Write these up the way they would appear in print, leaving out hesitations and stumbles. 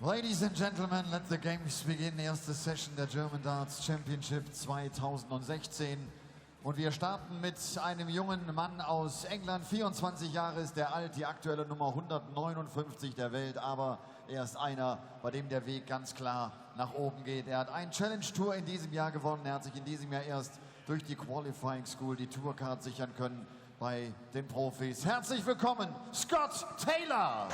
Ladies and Gentlemen, let the games begin. Erste Session der German Darts Championship 2016. Und wir starten mit einem jungen Mann aus England. 24 Jahre ist er alt, die aktuelle Nummer 159 der Welt. Aber er ist einer, bei dem der Weg ganz klar nach oben geht. Er hat einen Challenge Tour in diesem Jahr gewonnen. Er hat sich in diesem Jahr erst durch die Qualifying School die Tourcard sichern können bei den Profis. Herzlich willkommen, S.Taylor!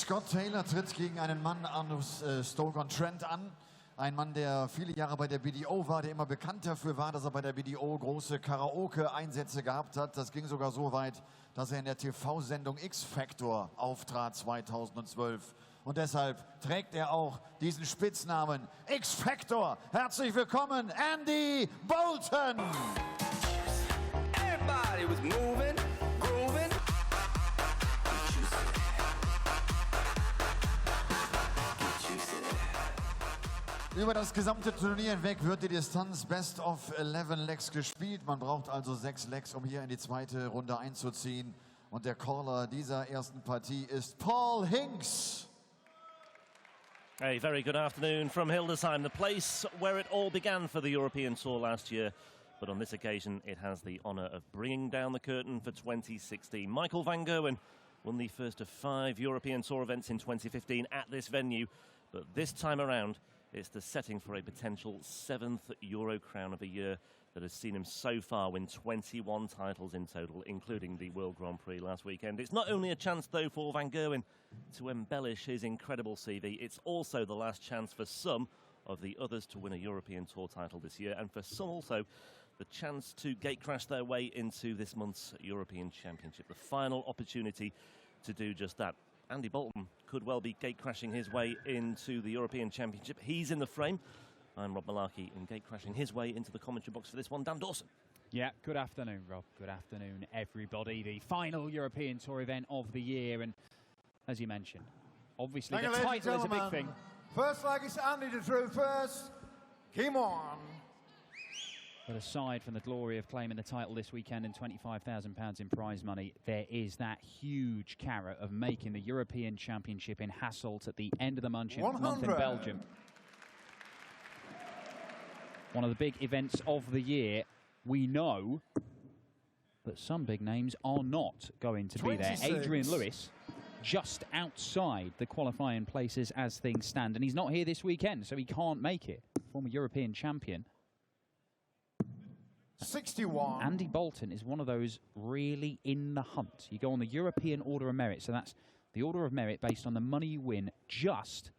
S.Taylor tritt gegen einen Mann aus Stoke-on-Trent an. Ein Mann, der viele Jahre bei der BDO war, der immer bekannt dafür war, dass er bei der BDO große Karaoke-Einsätze gehabt hat. Das ging sogar so weit, dass er in der TV-Sendung X-Factor auftrat 2012. Und deshalb trägt er auch diesen Spitznamen X-Factor. Herzlich willkommen, Andy Boulton! Everybody was moving, grooving. Über das gesamte Turnier hinweg wird die Distanz Best of 11 Legs gespielt. Man braucht also 6 Legs, um hier in die zweite Runde einzuziehen. Und der Caller dieser ersten Partie ist Paul Hinks. A very good afternoon from Hildesheim, the place where it all began for the European Tour last year. But on this occasion, it has the honour of bringing down the curtain for 2016. Michael van Gerwen won the first of 5 European Tour events in 2015 at this venue. But this time around, it's the setting for a potential 7th Euro Crown of the Year that has seen him so far win 21 titles in total, including the World Grand Prix last weekend. It's not only a chance, though, for Van Gerwen to embellish his incredible CV, it's also the last chance for some of the others to win a European Tour title this year, and for some also the chance to gatecrash their way into this month's European Championship, the final opportunity to do just that. Andy Boulton could well be gate-crashing his way into the European Championship. He's in the frame. I'm Rob Malarkey, and gate-crashing his way into the commentary box for this one, Dan Dawson. Yeah, good afternoon, Rob. Good afternoon, everybody. The final European Tour event of the year, and as you mentioned, obviously the title is a big thing. First leg is Andy to throw first. Game on. But aside from the glory of claiming the title this weekend and £25,000 in prize money, there is that huge carrot of making the European Championship in Hasselt at the end of the month in Belgium. One of the big events of the year. We know that some big names are not going to be there. Adrian Lewis just outside the qualifying places as things stand. And he's not here this weekend, so he can't make it. Former European champion. 61. Andy Boulton is one of those really in the hunt. You go on the European Order of Merit, so that's the Order of Merit based on the money you win just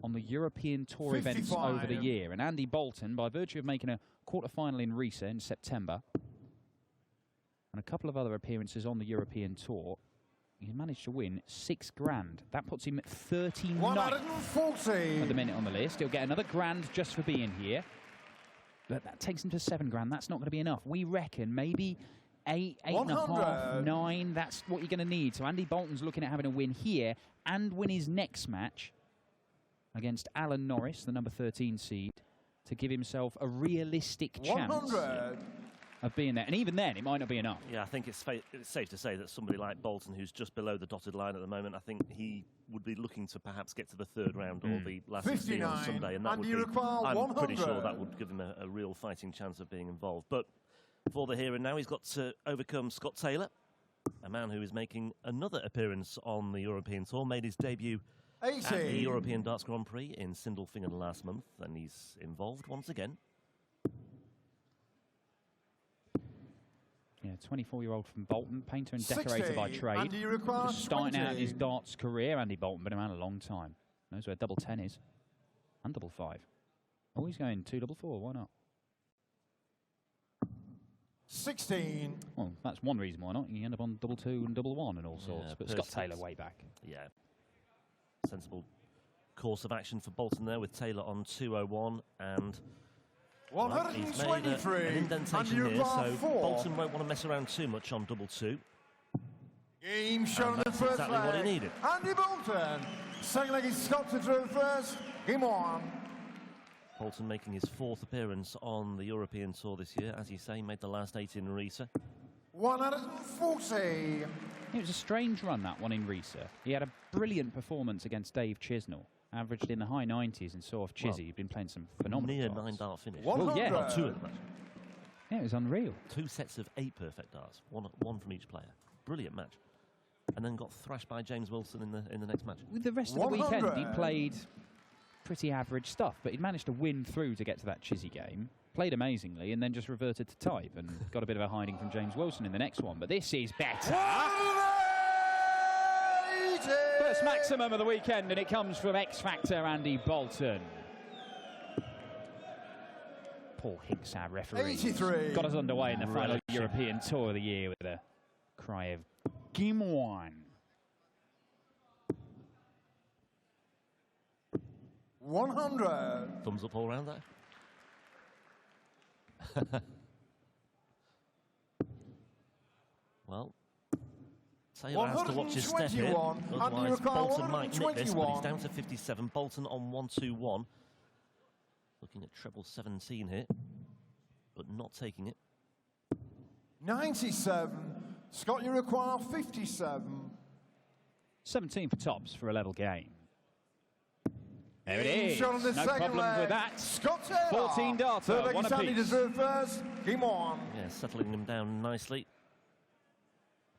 on the European Tour 55. events over the year. And Andy Boulton, by virtue of making a quarter-final in Riesa in September and a couple of other appearances on the European Tour, he managed to win $6,000. That puts him at 39th 140 at the minute on the list. He'll get another grand just for being here. But that takes him to $7,000. That's not going to be enough. We reckon maybe 8.5, 9. That's what you're going to need. So Andy Boulton's looking at having a win here and win his next match against Alan Norris, the number 13 seed, to give himself a realistic chance of being there. And even then, it might not be enough. Yeah, I think it's safe to say that somebody like Boulton, who's just below the dotted line at the moment, I think he would be looking to perhaps get to the 3rd round or the last 16 on Sunday, and that would be, I'm pretty sure that would give him a real fighting chance of being involved. But for the here and now, he's got to overcome S.Taylor, a man who is making another appearance on the European Tour, made his debut at the European Darts Grand Prix in Sindelfingen last month, and he's involved once again. Yeah, 24-year-old from Boulton, painter and decorator by trade. Just starting out his darts career. Andy Boulton, been around a long time. Knows where double 10 is. And double 5. Oh, he's going 2 double 4, why not? 16. Well, that's one reason why not. You end up on double 2 and double 1 and all sorts. Yeah, but S.Taylor way back. Yeah. Sensible course of action for Boulton there with Taylor on 201 and 123. He's made an indentation here, so Boulton won't want to mess around too much on double 2. Game shown the first exactly leg. what he needed. Andy Boulton. Second leg is Scott to throw first. Game on. Boulton making his 4th appearance on the European Tour this year. As you say, made the last 8 in Risa. 140. It was a strange run, that one in Risa. He had a brilliant performance against Dave Chisnell. Averaged in the high 90s and saw off Chizzy. He'd been playing some phenomenal Near darts. 9-dart finish. Well, yeah. Well, 2 of them. Yeah, it was unreal. 2 sets of 8 perfect darts, one from each player. Brilliant match. And then got thrashed by James Wilson in the next match. With the rest of the weekend, he played pretty average stuff, but he'd managed to win through to get to that Chizzy game. Played amazingly, and then just reverted to type and got a bit of a hiding from James Wilson in the next one. But this is better. First maximum of the weekend, and it comes from X-Factor Andy Boulton. Paul Hicks, our referee, 83. got us underway in the final European Tour of the year with a cry of Game On. 100. Thumbs up all round there. Well, Taylor has to watch his step here, otherwise Boulton might nick this, but he's down to 57. Boulton on 1-2-1. Looking at treble 17 here, but not taking it. 97. Scott, you require 57. 17 for tops for a level game. There it is. Shot on the No second problem leg. with that. Scott Taylor. 14 darts. Third leg One is Andy apiece. to first. Game on. Yeah, settling him down nicely.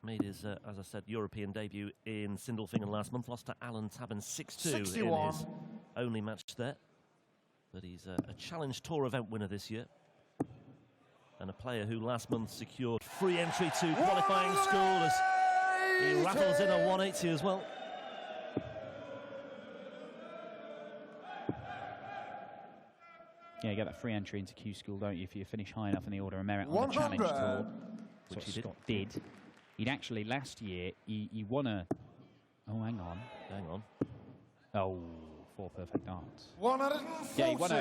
Made his, as I said, European debut in Sindelfingen last month. Lost to Alan Tabben 6-2 in his only match there. But he's a Challenge Tour event winner this year. And a player who last month secured free entry to qualifying school as he rattles in a 180 as well. Yeah, you get that free entry into Q School, don't you, if you finish high enough in the order of merit on the Challenge Tour, which Scott did. He'd actually, last year, he won a... Oh, hang on. Hang on. Oh, 4 perfect darts. 140. Yeah, he won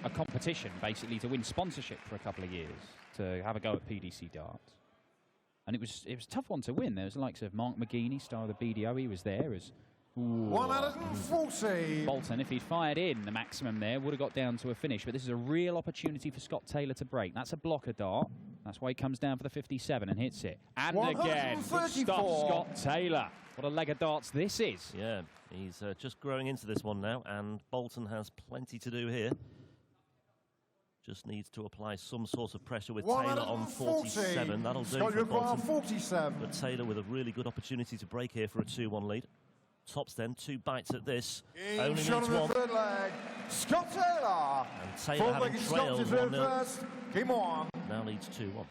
a competition, basically, to win sponsorship for a couple of years, to have a go at PDC darts. And it was a tough one to win. There was the likes of Mark McGeaney, star of the BDO, he was there as... 140. Boulton, if he'd fired in the maximum there, would have got down to a finish. But this is a real opportunity for Scott Taylor to break. That's a blocker dart. That's why he comes down for the 57 and hits it. And again, good stuff, Scott Taylor. What a leg of darts this is. Yeah, he's just growing into this one now, and Boulton has plenty to do here. Just needs to apply some sort of pressure with Taylor on 47. That'll do for Boulton. 47. But Taylor with a really good opportunity to break here for a 2-1 lead. Tops then, 2 bites at this. Only needs one. Third leg. Scott Taylor. And Taylor having trailed 1-0. Game on. Now leads 2-1.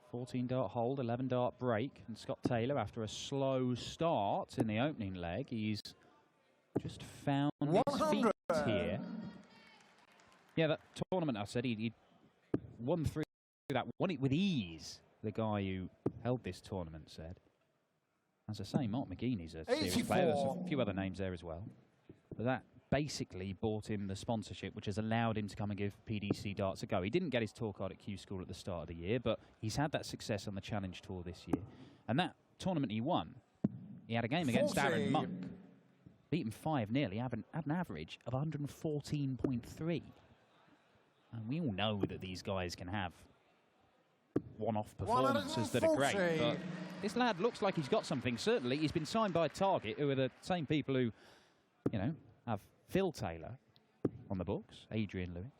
14 dart hold, 11 dart break. And Scott Taylor, after a slow start in the opening leg, he's just found his feet here. Yeah, that tournament, I said, he won through that, won it with ease, the guy who held this tournament said. As I say, Mark McGeaney's a serious player. There's a few other names there as well. But that basically bought him the sponsorship, which has allowed him to come and give PDC darts a go. He didn't get his tour card at Q School at the start of the year, but he's had that success on the Challenge Tour this year. And that tournament he won, he had a game against Aaron Monk. Beat him 5-0. He had an average of 114.3. And we all know that these guys can have one-off performances that are great, but this lad looks like he's got something. Certainly, he's been signed by Target, who are the same people who, you know, have Phil Taylor on the books, Adrian Lewis.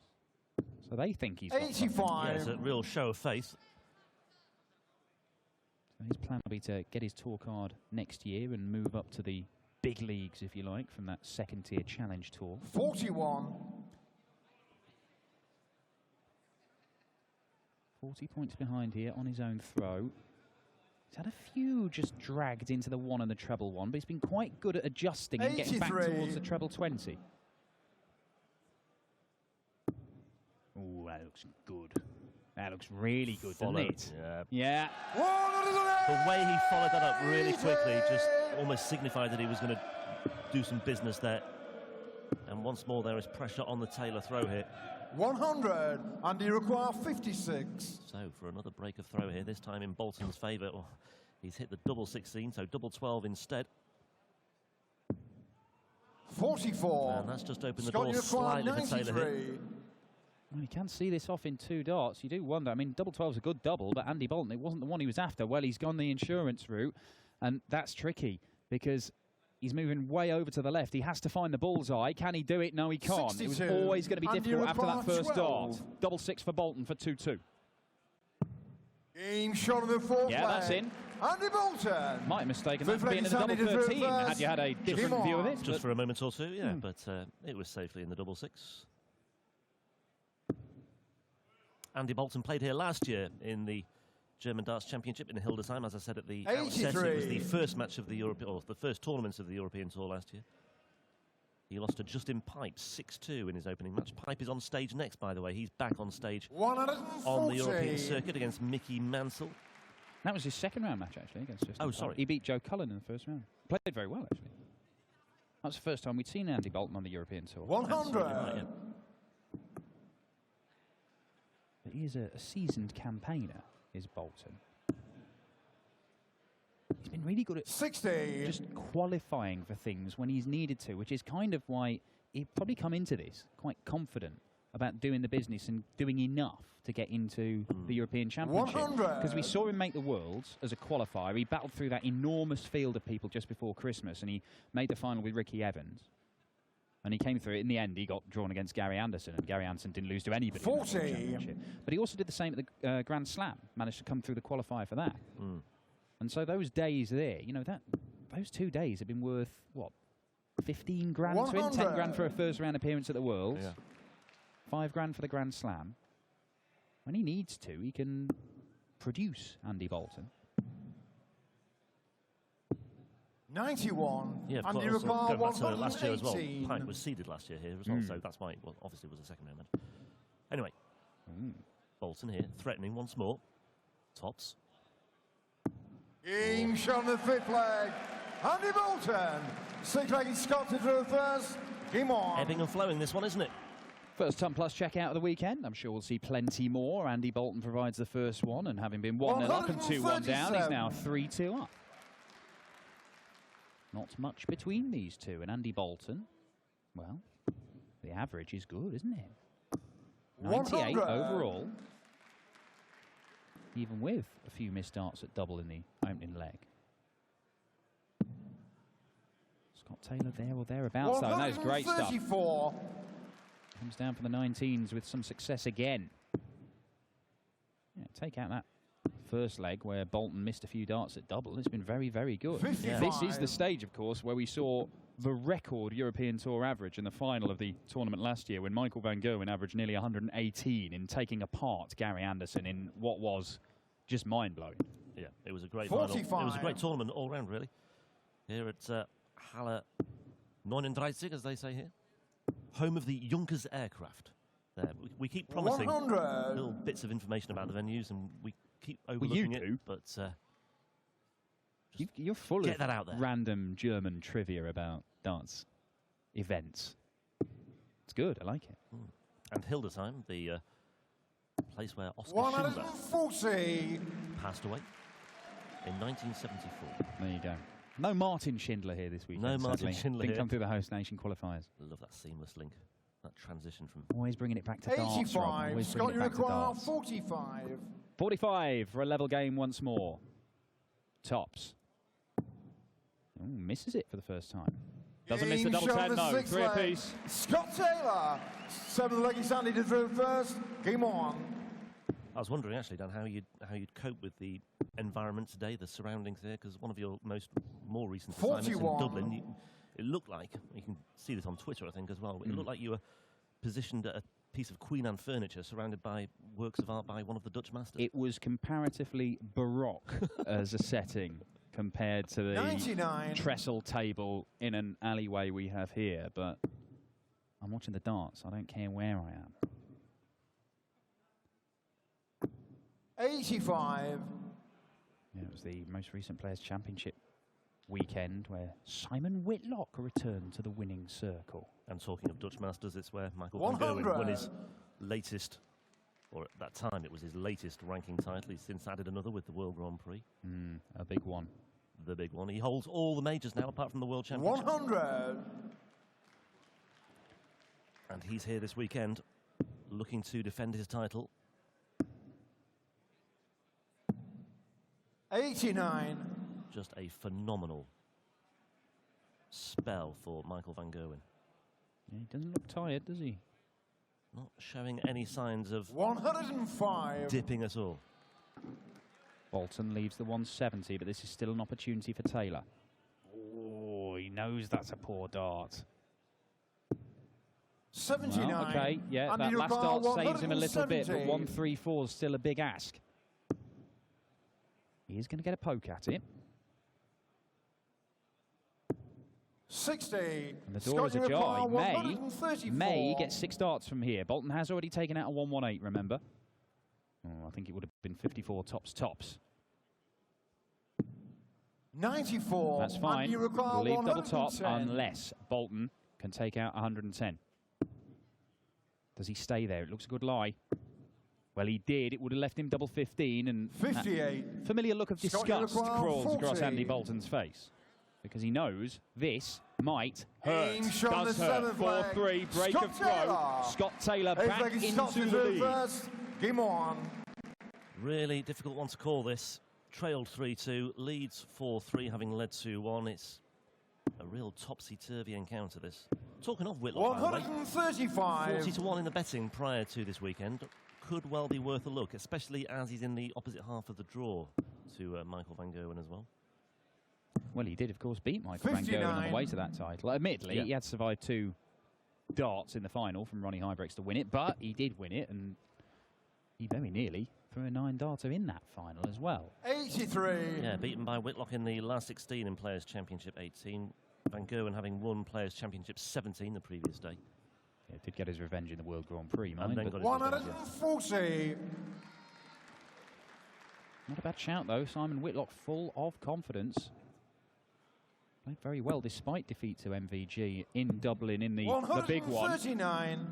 So they think he's got 85. Yeah, it's a real show of faith. So his plan will be to get his tour card next year and move up to the big leagues, if you like, from that second-tier Challenge Tour. 41. 40 points behind here on his own throw. He's had a few just dragged into the 1 and the treble 1, but he's been quite good at adjusting and getting back towards the treble 20. Oh, that looks good. That looks really good, doesn't it? Yeah. Yeah. The way he followed that up really quickly just almost signified that he was going to do some business there. And once more, there is pressure on the Taylor throw here. 100, and you require 56. So for another break of throw here, this time in Boulton's favour. Oh, he's hit the double 16, so double 12 instead. 44. And that's just opened the Scott, door you require slightly for Taylor here. 93. Well, you can see this off in 2 darts. You do wonder. I mean, double 12's a good double, but Andy Boulton, it wasn't the one he was after. Well, he's gone the insurance route, and that's tricky because he's moving way over to the left. He has to find the bullseye. Can he do it? No, he can't. 62. It was always going to be Andy difficult after that requires first 12. dart. Double 6 for Boulton for 2-2. Game shot of the fourth Yeah, that's leg. in. Andy Boulton. Might have mistaken that Fifth for leg being in is the double Andy to 13 first. had you had a different Come view of on. it. Just but for a moment or two, yeah, but it was safely in the double 6. Andy Boulton played here last year in the German Darts Championship in Hildesheim. As I said at the outset, it was the first match of the European, or the first tournaments of the European Tour last year. He lost to Justin Pipe 6-2 in his opening match. Pipe is on stage next, by the way. He's back on stage 140. on the European circuit against Mickey Mansell. that was his second round match, actually, against Justin Oh, Pipe. sorry. He beat Joe Cullen in the first round. Played very well, actually. That was the first time we'd seen Andy Boulton on the European Tour. 100. Right, yeah. But he is a seasoned campaigner, is Boulton. He's been really good at 60. just qualifying for things when he's needed to, which is kind of why he'd probably come into this quite confident about doing the business and doing enough to get into the European Championship. 100. Because we saw him make the Worlds as a qualifier. He battled through that enormous field of people just before Christmas, and he made the final with Ricky Evans. And he came through it. In the end, he got drawn against Gary Anderson, and Gary Anderson didn't lose to anybody in the 40. Championship. But he also did the same at the Grand Slam, managed to come through the qualifier for that. And so those days there, you know, those 2 days have been worth, what, 15 grand to him? 10 100. grand for a first round appearance at the Worlds. Yeah. 5 grand for the Grand Slam. When he needs to, he can produce Andy Boulton. 91. Yeah, of Andy course. require Going back to last year as well. 118. Pipe was seeded last year here as well, so that's why it obviously was a second round match. Anyway, Boulton here, threatening once more. Tops. Game shot on the fifth leg. Andy Boulton. 6 leg is Scott to throw first. Game on. Ebbing and flowing, this one, isn't it? First Ton Plus checkout of the weekend. I'm sure we'll see plenty more. Andy Boulton provides the first one, and having been 1-0 up and 2-1 down, he's now 3-2 up. Not much between these two. And Andy Boulton, well, the average is good, isn't it? 98 100. overall, even with a few missed darts at double in the opening leg. Scott Taylor there or thereabouts, though. And that is great stuff. 134. Comes down for the 19s with some success again. Yeah, take out that first leg where Boulton missed a few darts at double. It's been very, very good. 55. This is the stage, of course, where we saw the record European Tour average in the final of the tournament last year when Michael van Gerwen averaged nearly 118 in taking apart Gary Anderson in what was just mind-blowing. Yeah, it was a great final. 45. It was a great tournament all round, really. Here at Halle 39, as they say here. Home of the Junkers aircraft. There. We keep promising 100. little bits of information about the venues, and we keep overlooking it. But You're full get of that out there. random German trivia about dance events. It's good. I like it. And Hildesheim, the place where Oscar Schindler 140. passed away in 1974. There you go. No Martin Schindler here this weekend. No Martin sadly. Schindler Didn't here. come through the host nation qualifiers. Love that seamless link, that transition from. Always bringing it back to darts, Rob. 85. Always Scott, bringing you it back to require darts. 45. 45 for a level game once more. Tops. Ooh, misses it for the first time. Doesn't miss the Game double shot 10, of the no. sixth 3 leg. apiece. Scott Taylor. 7 leg is Andy to throw first. Game on. I was wondering actually, Dan, how you'd cope with the environment today, the surroundings there, because one of your more recent assignments in 41. Dublin, it looked like, you can see this on Twitter, I think, as well. It looked like you were positioned at a piece of Queen Anne furniture surrounded by works of art by one of the Dutch masters. It was comparatively baroque as a setting compared to the 99. trestle table in an alleyway we have here, but I'm watching the darts. I don't care where I am. 85. Yeah, it was the most recent Players' Championship weekend where Simon Whitlock returned to the winning circle. And talking of Dutch masters, it's where Michael van Gerwen won his latest, or at that time it was his latest ranking title. He's since added another with the World Grand Prix. A big one. The big one. He holds all the majors now apart from the World Championship. 100. And he's here this weekend, looking to defend his title. 89. Just a phenomenal spell for Michael van Gerwen. Yeah, he doesn't look tired, does he? Not showing any signs of 105. dipping at all. Boulton leaves the 170, but this is still an opportunity for Taylor. Oh, he knows that's a poor dart. 79. Well, okay, yeah, that last dart saves him a little bit, but 134 is still a big ask. He is going to get a poke at it. 60. And the door is ajar. May get 6 darts from here. Boulton has already taken out a 118, remember? Oh, I think it would have been 54 tops. 94. That's fine. We'll leave double top unless Boulton can take out 110. Does he stay there? It looks a good lie. Well, he did. It would have left him double 15, and 58. Familiar look of disgust crawls across Andy Boulton's face because he knows this might hurt. Does hurt. 4-3, break of throw. Scott Taylor back into the lead. Game on. Really difficult one to call this. Trailed 3-2, leads 4-3, having led 2-1. It's a real topsy-turvy encounter, this. Talking of Whitlock, 135. 40-1 in the betting prior to this weekend. Could well be worth a look, especially as he's in the opposite half of the draw to Michael van Gerwen as well. Well, he did, of course, beat Michael van Gerwen on the way to that title. Admittedly, he had survived 2 darts in the final from Ronnie Hybrechts to win it, but he did win it, and he very nearly threw a 9-darter in that final as well. 83. Yeah, beaten by Whitlock in the last 16 in Players' Championship 18. Van Gerwen having won Players' Championship 17 the previous day. Yeah, did get his revenge in the World Grand Prix, man. 140. Not a bad shout, though. Simon Whitlock full of confidence. Played very well despite defeat to MVG in Dublin in the big one. 139.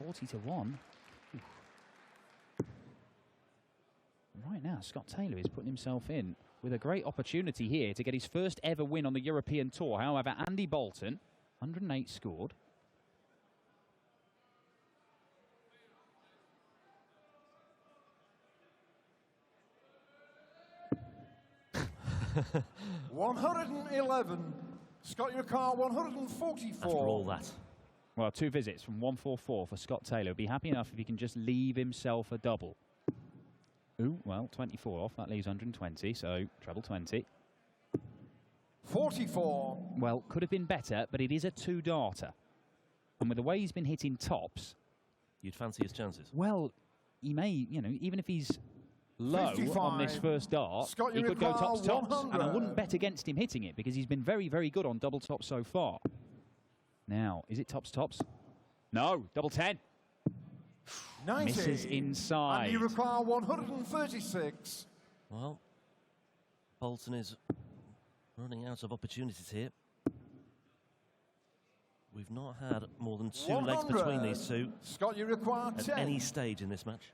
40-1. Right now, Scott Taylor is putting himself in with a great opportunity here to get his first ever win on the European Tour. However, Andy Boulton, 108 scored. $111. Scott, your car, 144. After all that. Well, 2 visits from 144 for Scott Taylor. Be happy enough if he can just leave himself a double. Ooh, well, 24 off. That leaves 120, so treble 20. 44. Well, could have been better, but it is a 2-darter. And with the way he's been hitting tops... You'd fancy his chances? Well, he may, you know, even if he's low 55. on this first dart, Scott, he could go tops. 100. And I wouldn't bet against him hitting it because he's been very, very good on double tops so far. Now, is it tops? No, double 10. 90. Misses inside. And you require 136. Well, Boulton is running out of opportunities here. We've not had more than 2 legs between these two. Scott, you require 10. At any stage in this match.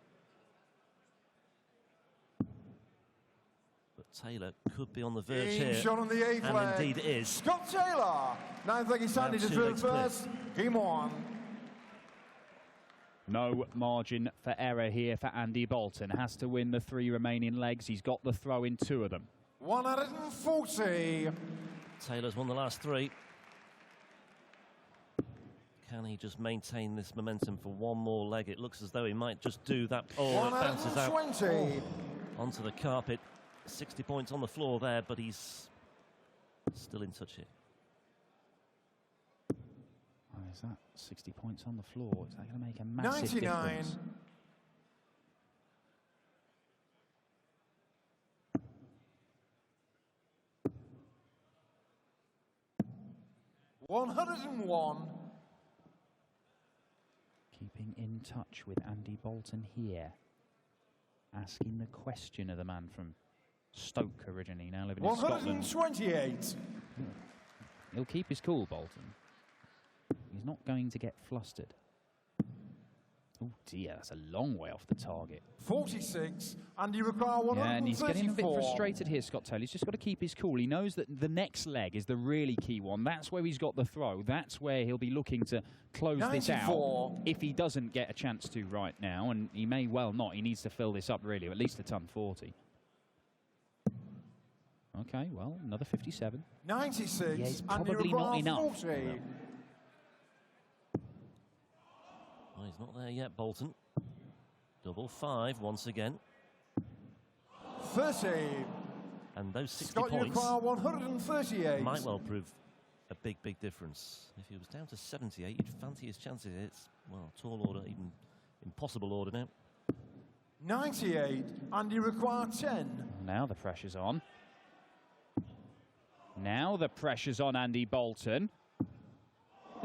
But Taylor could be on the verge here. Shot on the 8th and leg. indeed it is. Scott Taylor. Now thank you, Sandy, to drill first. Game on. No margin for error here for Andy Boulton. Has to win the 3 remaining legs. He's got the throw in 2 of them. 140. Taylor's won the last 3. Can he just maintain this momentum for 1 more leg? It looks as though he might just do that. Oh, it bounces out onto the carpet. 60 points on the floor there, but he's still in touch here. Oh, is that 60 points on the floor? Is that going to make a massive difference? 101. Keeping in touch with Andy Boulton here. Asking the question of the man from Stoke originally, now living in Scotland. 128. He'll keep his cool, Boulton. He's not going to get flustered. Oh dear, that's a long way off the target. 46, and you require 134. Yeah, and he's getting a bit frustrated here, S.Taylor. He's just got to keep his cool. He knows that the next leg is the really key one. That's where he's got the throw. That's where he'll be looking to close 94. this out if he doesn't get a chance to right now, and he may well not. He needs to fill this up, really, at least a ton 40. Okay, well, another 57. 96, yeah, it's and you probably require not enough. 40. Well, he's not there yet, Boulton. Double 5 once again. 30. And those 60 Scott, you points require 138. might well prove a big, big difference. If he was down to 78, you'd fancy his chances. It's, well, tall order, even impossible order now. 98, and you require 10. Now the pressure's on. Now the pressure's on Andy Boulton.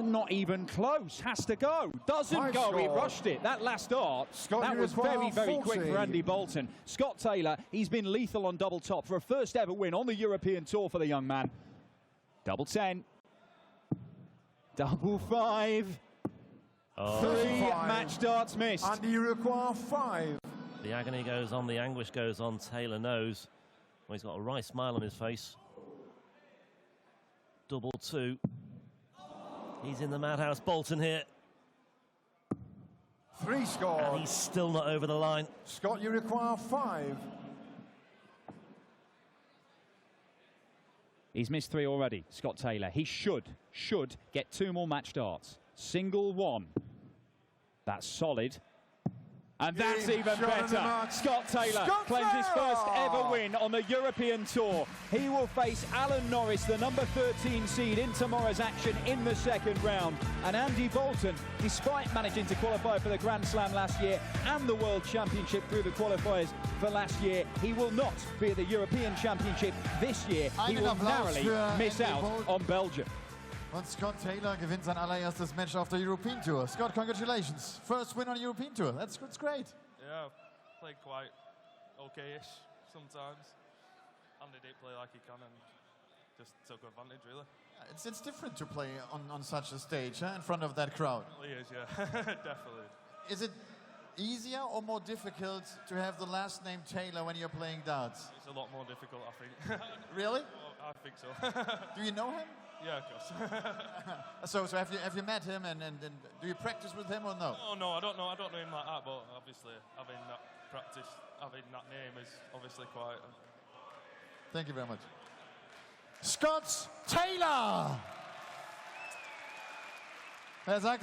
Not even close. Has to go. Doesn't High go. score. He rushed it. That last dart, Scott, that you was require very, very quick 40. for Andy Boulton. Scott-Taylor, he's been lethal on double top for a first ever win on the European Tour for the young man. Double 10. Double 5. Oh. 3 match darts missed. And you require 5. The agony goes on, the anguish goes on. Taylor knows. Well, he's got a wry smile on his face. Double 2. He's in the madhouse. Boulton here. 3 scored. And he's still not over the line. Scott, you require 5. He's missed 3 already, Scott-Taylor. He should get 2 more match darts. Single 1. That's solid. And that's even better. Scott-Taylor claims his first ever win on the European Tour. He will face Alan Norris, the number 13 seed, in tomorrow's action in the second round. And Andy Boulton, despite managing to qualify for the Grand Slam last year and the World Championship through the qualifiers for last year, he will not be at the European Championship this year. He will narrowly miss out on Belgium. Und Scott-Taylor gewinnt sein allererstes Match auf der European Tour. Scott, congratulations. First win on the European Tour. That's great. Yeah, played quite okay-ish sometimes. Andy didn't play like he can and just took advantage, really. It's different to play on such a stage, huh, in front of that crowd. It is, yeah, definitely. Is it easier or more difficult to have the last name Taylor when you're playing darts? It's a lot more difficult, I think. Really? Well, I think so. Do you know him? Yeah, of course. So have you met him and do you practice with him or no? Oh no, I don't know him like that, but obviously having that practice, having that name is obviously quite. Thank you very much. Scott-Taylor! Er sagt